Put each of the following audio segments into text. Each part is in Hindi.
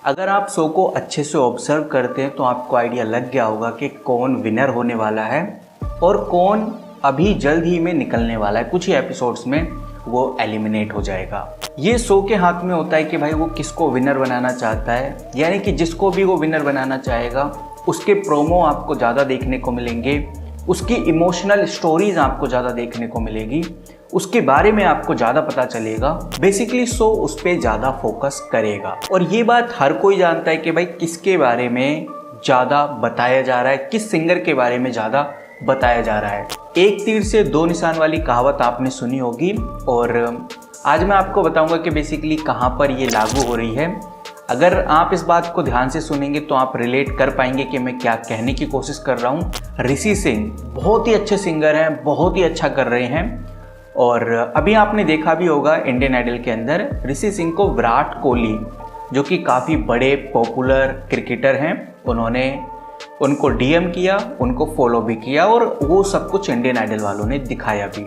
अगर आप शो को अच्छे से ऑब्जर्व करते हैं तो आपको आइडिया लग गया होगा कि कौन विनर होने वाला है और कौन अभी जल्द ही में निकलने वाला है। कुछ ही एपिसोड्स में वो एलिमिनेट हो जाएगा। ये शो के हाथ में होता है कि भाई वो किसको विनर बनाना चाहता है, यानी कि जिसको भी वो विनर बनाना चाहेगा उसके प्रोमो आपको ज़्यादा देखने को मिलेंगे, उसकी इमोशनल स्टोरीज आपको ज़्यादा देखने को मिलेगी, उसके बारे में आपको ज़्यादा पता चलेगा। बेसिकली शो उस पर ज़्यादा फोकस करेगा। और ये बात हर कोई जानता है कि भाई किसके बारे में ज़्यादा बताया जा रहा है, किस सिंगर के बारे में ज़्यादा बताया जा रहा है। एक तीर से दो निशान वाली कहावत आपने सुनी होगी और आज मैं आपको बताऊंगा कि बेसिकली कहाँ पर ये लागू हो रही है। अगर आप इस बात को ध्यान से सुनेंगे तो आप रिलेट कर पाएंगे कि मैं क्या कहने की कोशिश कर रहा हूँ। ऋषि सिंह बहुत ही अच्छे सिंगर हैं, बहुत ही अच्छा कर रहे हैं। और अभी आपने देखा भी होगा इंडियन आइडल के अंदर ऋषि सिंह को विराट कोहली, जो कि काफ़ी बड़े पॉपुलर क्रिकेटर हैं, उन्होंने उनको डीएम किया, उनको फॉलो भी किया और वो सब कुछ इंडियन आइडल वालों ने दिखाया भी।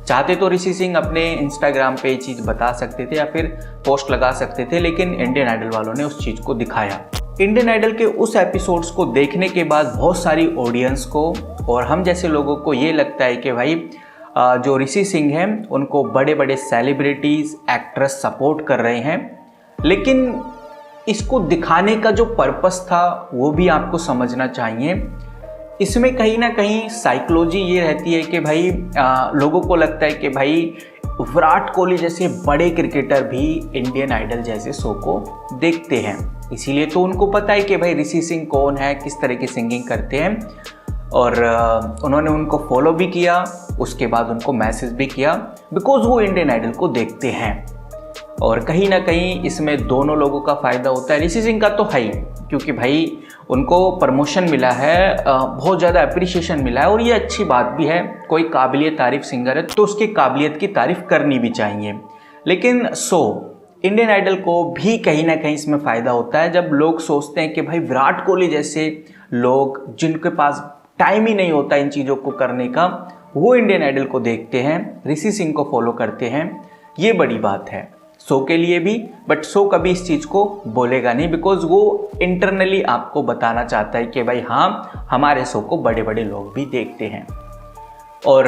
चाहते तो ऋषि सिंह अपने इंस्टाग्राम पे ये चीज़ बता सकते थे या फिर पोस्ट लगा सकते थे, लेकिन इंडियन आइडल वालों ने उस चीज़ को दिखाया। इंडियन आइडल के उस एपिसोड्स को देखने के बाद बहुत सारी ऑडियंस को और हम जैसे लोगों को ये लगता है कि भाई जो ऋषि सिंह हैं उनको बड़े बड़े सेलिब्रिटीज़, एक्ट्रेस सपोर्ट कर रहे हैं, लेकिन इसको दिखाने का जो पर्पस था वो भी आपको समझना चाहिए। इसमें कहीं ना कहीं साइकोलॉजी ये रहती है कि भाई लोगों को लगता है कि भाई विराट कोहली जैसे बड़े क्रिकेटर भी इंडियन आइडल जैसे शो को देखते हैं, इसीलिए तो उनको पता है कि भाई ऋषि सिंह कौन है, किस तरह की सिंगिंग करते हैं, और उन्होंने उनको फॉलो भी किया, उसके बाद उनको मैसेज भी किया बिकॉज वो इंडियन आइडल को देखते हैं। और कहीं ना कहीं इसमें दोनों लोगों का फ़ायदा होता है। ऋषि सिंह का तो है ही, क्योंकि भाई उनको प्रमोशन मिला है, बहुत ज़्यादा अप्रिशिएशन मिला है और ये अच्छी बात भी है। कोई काबिलियत तारीफ सिंगर है तो उसकी काबिलियत की तारीफ करनी भी चाहिए। लेकिन इंडियन आइडल को भी कहीं ना कहीं इसमें फ़ायदा होता है जब लोग सोचते हैं कि भाई विराट कोहली जैसे लोग जिनके पास टाइम ही नहीं होता इन चीज़ों को करने का, वो इंडियन आइडल को देखते हैं, ऋषि सिंह को फॉलो करते हैं। ये बड़ी बात है शो के लिए भी, बट शो कभी इस चीज़ को बोलेगा नहीं बिकॉज वो इंटरनली आपको बताना चाहता है कि भाई हाँ, हमारे शो को बड़े बड़े लोग भी देखते हैं। और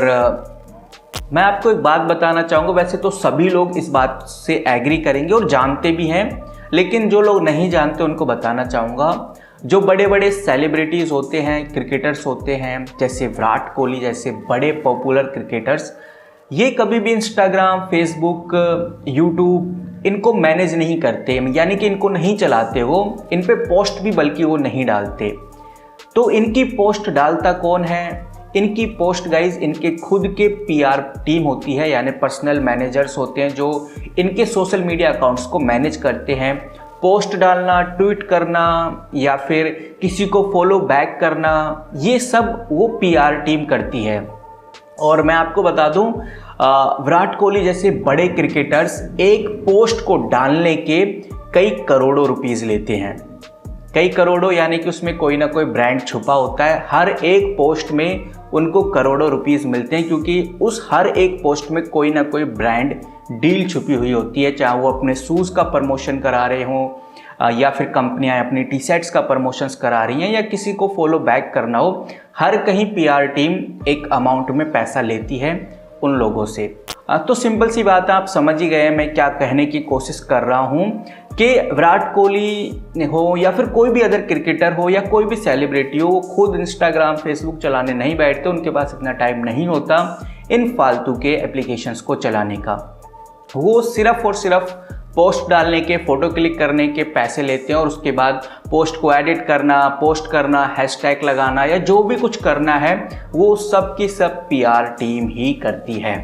मैं आपको एक बात बताना चाहूँगा, वैसे तो सभी लोग इस बात से एग्री करेंगे और जानते भी हैं, लेकिन जो लोग नहीं जानते उनको बताना चाहूँगा। जो बड़े बड़े सेलिब्रिटीज़ होते हैं, क्रिकेटर्स होते हैं, जैसे विराट कोहली जैसे बड़े पॉपुलर क्रिकेटर्स, ये कभी भी इंस्टाग्राम, फेसबुक, यूट्यूब इनको मैनेज नहीं करते, यानी कि इनको नहीं चलाते, वो इन पे पोस्ट भी बल्कि वो नहीं डालते। तो इनकी पोस्ट डालता कौन है? इनकी पोस्ट गाइज इनके खुद के पीआर टीम होती है, यानी पर्सनल मैनेजर्स होते हैं जो इनके सोशल मीडिया अकाउंट्स को मैनेज करते हैं। पोस्ट डालना, ट्वीट करना या फिर किसी को फॉलो बैक करना, ये सब वो पीआर टीम करती है। और मैं आपको बता दूं, विराट कोहली जैसे बड़े क्रिकेटर्स एक पोस्ट को डालने के कई करोड़ों रुपीस लेते हैं। कई करोड़ों, यानी कि उसमें कोई ना कोई ब्रांड छुपा होता है। हर एक पोस्ट में उनको करोड़ों रुपीस मिलते हैं, क्योंकि उस हर एक पोस्ट में कोई ना कोई ब्रांड डील छुपी हुई होती है, चाहे वो अपने शूज़ का प्रमोशन करा रहे हों या फिर कंपनियां अपनी टी शर्ट्स का प्रमोशंस करा रही हैं या किसी को फॉलो बैक करना हो। हर कहीं पीआर टीम एक अमाउंट में पैसा लेती है उन लोगों से। तो सिंपल सी बात है, आप समझ ही गए मैं क्या कहने की कोशिश कर रहा हूँ कि विराट कोहली हो या फिर कोई भी अदर क्रिकेटर हो या कोई भी सेलिब्रिटी हो, वो खुद इंस्टाग्राम, फेसबुक चलाने नहीं बैठते, उनके पास इतना टाइम नहीं होता इन फालतू के एप्लीकेशंस को चलाने का। वो सिर्फ और सिर्फ पोस्ट डालने के, फ़ोटो क्लिक करने के पैसे लेते हैं और उसके बाद पोस्ट को एडिट करना, पोस्ट करना, हैशटैग लगाना या जो भी कुछ करना है वो सब की सब पीआर टीम ही करती है।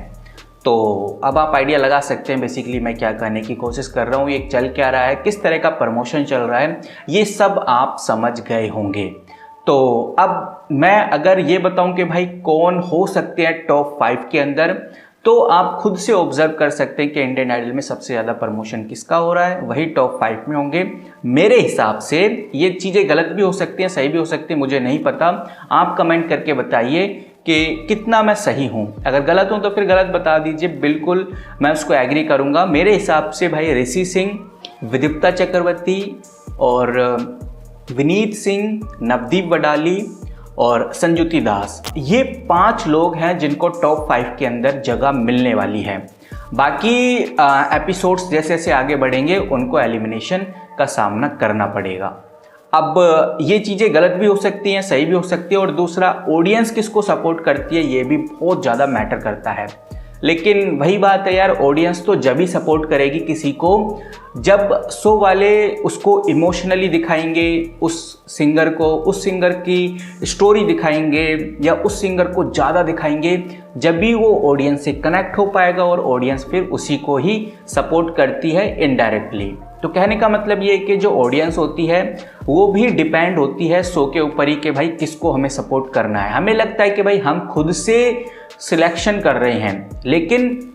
तो अब आप आइडिया लगा सकते हैं बेसिकली मैं क्या कहने की कोशिश कर रहा हूँ, ये चल क्या रहा है, किस तरह का प्रमोशन चल रहा है, ये सब आप समझ गए होंगे। तो अब मैं अगर ये बताऊँ कि भाई कौन हो सकते हैं टॉप 5 के अंदर, तो आप खुद से ऑब्जर्व कर सकते हैं कि इंडियन आइडल में सबसे ज़्यादा प्रमोशन किसका हो रहा है, वही टॉप 5 में होंगे मेरे हिसाब से। ये चीज़ें गलत भी हो सकती हैं, सही भी हो सकती है, मुझे नहीं पता। आप कमेंट करके बताइए कि कितना मैं सही हूँ। अगर गलत हूँ तो फिर गलत बता दीजिए, बिल्कुल मैं उसको एग्री करूँगा। मेरे हिसाब से भाई ऋषि सिंह, विदिप्ता चक्रवर्ती, और विनीत सिंह, नवदीप वडाली और संजुति दास, ये 5 लोग हैं जिनको टॉप 5 के अंदर जगह मिलने वाली है। बाकी एपिसोड्स जैसे जैसे आगे बढ़ेंगे उनको एलिमिनेशन का सामना करना पड़ेगा। अब ये चीज़ें गलत भी हो सकती हैं, सही भी हो सकती है, और दूसरा ऑडियंस किसको सपोर्ट करती है ये भी बहुत ज़्यादा मैटर करता है। लेकिन वही बात है यार, ऑडियंस तो जब ही सपोर्ट करेगी किसी को जब शो वाले उसको इमोशनली दिखाएंगे, उस सिंगर को, उस सिंगर की स्टोरी दिखाएंगे या उस सिंगर को ज़्यादा दिखाएंगे, जब भी वो ऑडियंस से कनेक्ट हो पाएगा और ऑडियंस फिर उसी को ही सपोर्ट करती है इनडायरेक्टली। तो कहने का मतलब ये है कि जो ऑडियंस होती है वो भी डिपेंड होती है शो के ऊपर ही कि भाई किसको हमें सपोर्ट करना है। हमें लगता है कि भाई हम खुद से सिलेक्शन कर रहे हैं, लेकिन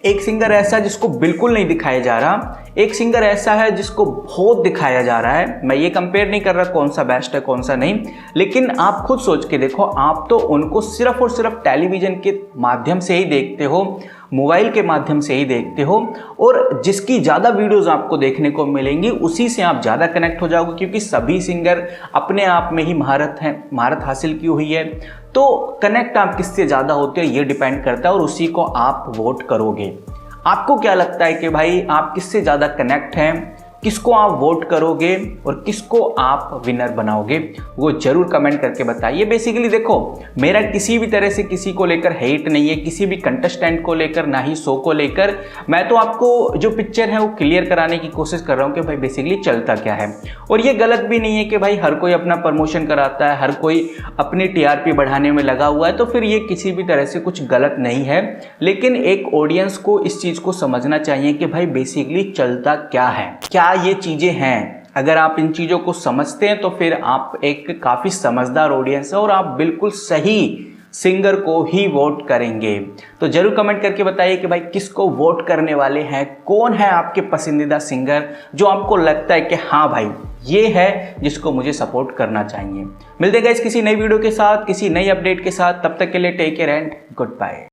एक सिंगर ऐसा जिसको बिल्कुल नहीं दिखाया जा रहा, एक सिंगर ऐसा है जिसको बहुत दिखाया जा रहा है। मैं ये कंपेयर नहीं कर रहा कौन सा बेस्ट है कौन सा नहीं, लेकिन आप खुद सोच के देखो, आप तो उनको सिर्फ और सिर्फ टेलीविज़न के माध्यम से ही देखते हो, मोबाइल के माध्यम से ही देखते हो, और जिसकी ज़्यादा वीडियोस आपको देखने को मिलेंगी उसी से आप ज़्यादा कनेक्ट हो जाओगे, क्योंकि सभी सिंगर अपने आप में ही महारत हासिल की हुई है। तो कनेक्ट आप किससे ज़्यादा होते हो ये डिपेंड करता है और उसी को आप वोट करोगे। आपको क्या लगता है कि भाई आप किससे ज़्यादा कनेक्ट हैं, किसको आप वोट करोगे और किसको आप विनर बनाओगे, वो जरूर कमेंट करके बताइए। बेसिकली देखो, मेरा किसी भी तरह से किसी को लेकर हेट नहीं है, किसी भी कंटेस्टेंट को लेकर, ना ही शो को लेकर। मैं तो आपको जो पिक्चर है वो क्लियर कराने की कोशिश कर रहा हूँ कि भाई बेसिकली चलता क्या है। और ये गलत भी नहीं है कि भाई हर कोई अपना प्रमोशन कराता है, हर कोई अपनी TRP बढ़ाने में लगा हुआ है, तो फिर ये किसी भी तरह से कुछ गलत नहीं है। लेकिन एक ऑडियंस को इस चीज़ को समझना चाहिए कि भाई बेसिकली चलता क्या है, क्या ये चीज़ें हैं। अगर आप इन चीज़ों को समझते हैं तो फिर आप एक काफ़ी समझदार ऑडियंस है और आप बिल्कुल सही सिंगर को ही वोट करेंगे। तो जरूर कमेंट करके बताइए कि भाई किसको वोट करने वाले हैं, कौन है आपके पसंदीदा सिंगर जो आपको लगता है कि हाँ भाई ये है जिसको मुझे सपोर्ट करना चाहिए। मिलते हैं गाइस किसी नई वीडियो के साथ, किसी नई अपडेट के साथ। तब तक के लिए take care and good bye.